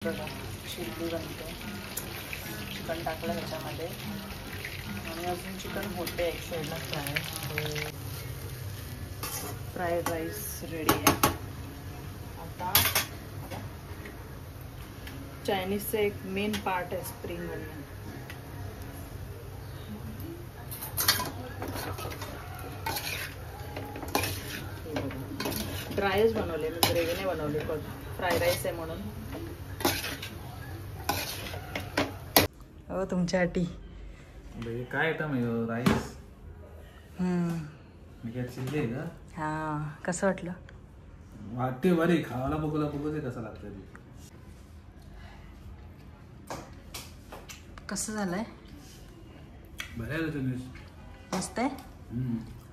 बघा चिल्ली बनते, चिकन टाकलं ह्याच्यामध्ये आणि अजून चिकन होते एक साईडला फ्राय. फ्राईड राईस रेडी आहे. आता चायनीजचं एक मेन पार्ट आहे स्प्रिंग अनियन. ड्रायच बनवले मी, ग्रेव्ही नाही बनवली, पण फ्राय राईस आहे म्हणून. हो तुमच्यासाठी काय येतं राईस. चिल्ली का? हां, कसं वाटलं? वाटते बरे, खावायला बघूला कसं लागतं ते. कसं झालंय? बरं आहे, मस्त आहे.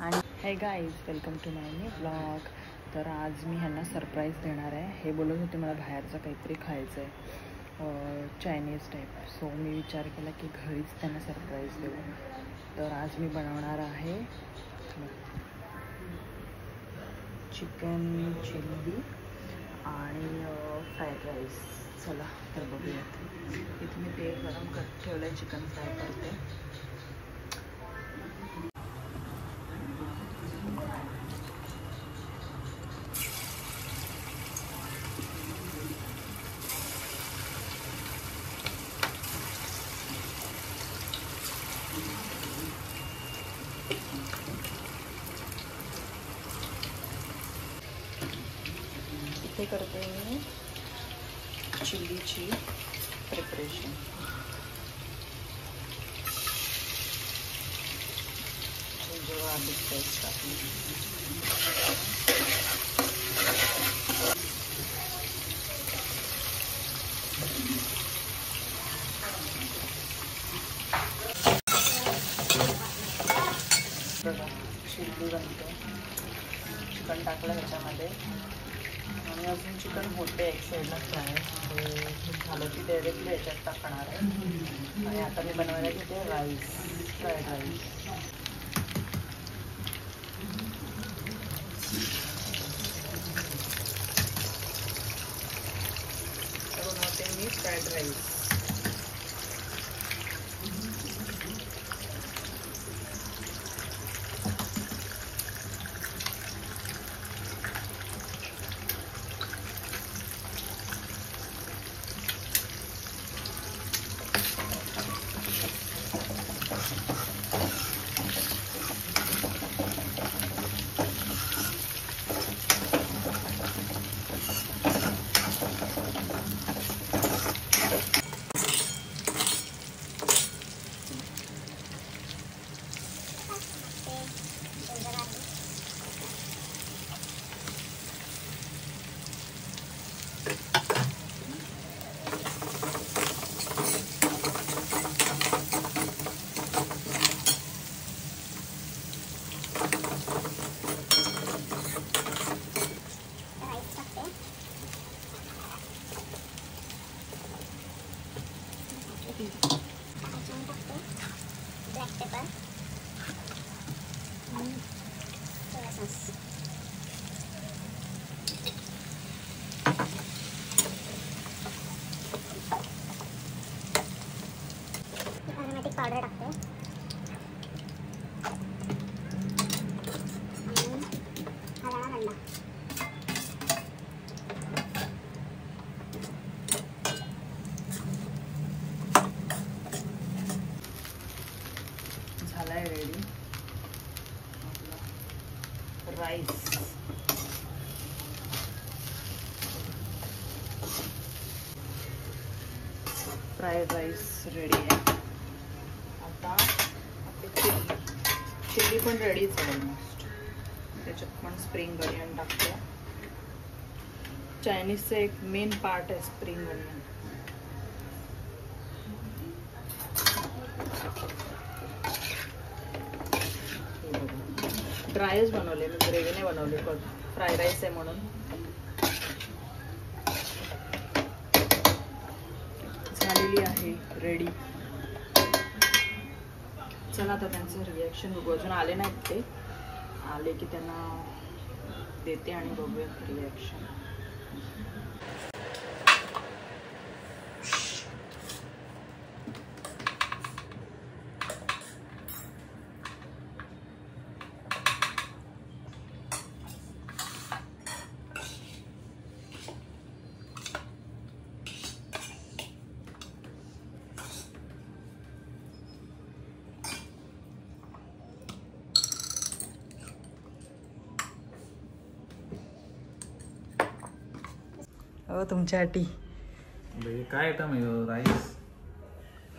आणि हे guys, welcome to my new blog. तर आज मी ह्यांना सरप्राईज देणार आहे. हे बोलत होते मला बाहेरचं काहीतरी खायचं आहे, चायनीज टाईप. सो मी विचार केला की घरीच त्यांना सरप्राईज देऊ. तर आज मी बनवणार आहे चिकन चिल्ली आणि फ्राईड राईस. चला तर बघूयात. इथे मी तेल गरम ठेवलं आहे, चिकन फ्राय करते. इथे करते मी चिल्लीची प्रिपरेशन. जेव्हा आधी पेस्ट टाकली, बघा चिल्ली बनते, चिकन टाकलं ह्याच्यामध्ये आणि अजून चिकन होते एक साईडला फ्राय. झालं की डायरेक्टली ह्याच्यात टाकणार आहे. आणि आता मी बनवायला घेते राईस, फ्राईड राईस. बनवते मी फ्राईड राईस. पावडर टाकते आणि झालाय ready rice. Fried rice ready आहे. आता आपली चिल्ली पण रेडीच आहे ऑलमोस्ट. त्याच्यात पण स्प्रिंग अनियन टाकते. चायनीजचं एक मेन पार्ट आहे स्प्रिंग अनियन. ड्रायच बनवले मी, ग्रेव्ही नाही बनवली, पण फ्राय राईस आहे म्हणून. झालेली आहे रेडी. चला आता त्यांचं रिॲक्शन बघू. अजून आले नाहीत, ते आले की त्यांना देते आणि बघूया रिॲक्शन. हो तुमच्यासाठी. हे काय आयटम आहे राईस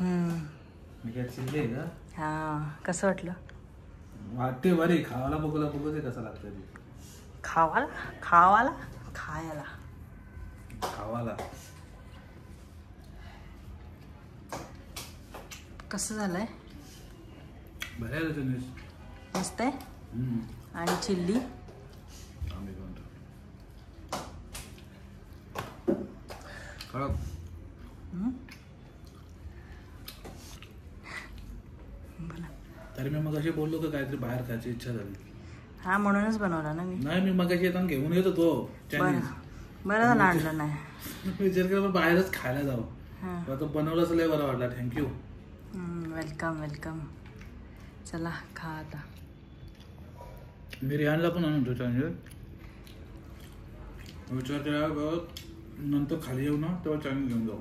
मी काय चिल्ली आहे का? हां कसं वाटलं? वाटते बरे खावाला बघूला बघू कसं लागतं ते. खावाला खावाला खायला खावाला कसं झालंय? बरं आहे तुम्ही. मस्त आहे. आणि चिल्ली आम्ही खराब. तरी मी मग अशी बोललो का काहीतरी बाहेर खायची इच्छा झाली. हा म्हणूनच बनवला ना मी. नाही मी मग येताना घेऊन येत होतो चायनीज. बरं झालं आणलं नाही. विचार केला बाहेरच खायला जावं. आता बनवलंच लय बरं वाटलं. थँक्यू. Welcome welcome. चला खा आता. मी रिहानला पण आणतो चायनीज. विचार केला नंतर खाली येऊ ना तेव्हा चायनीज घेऊन जाऊ.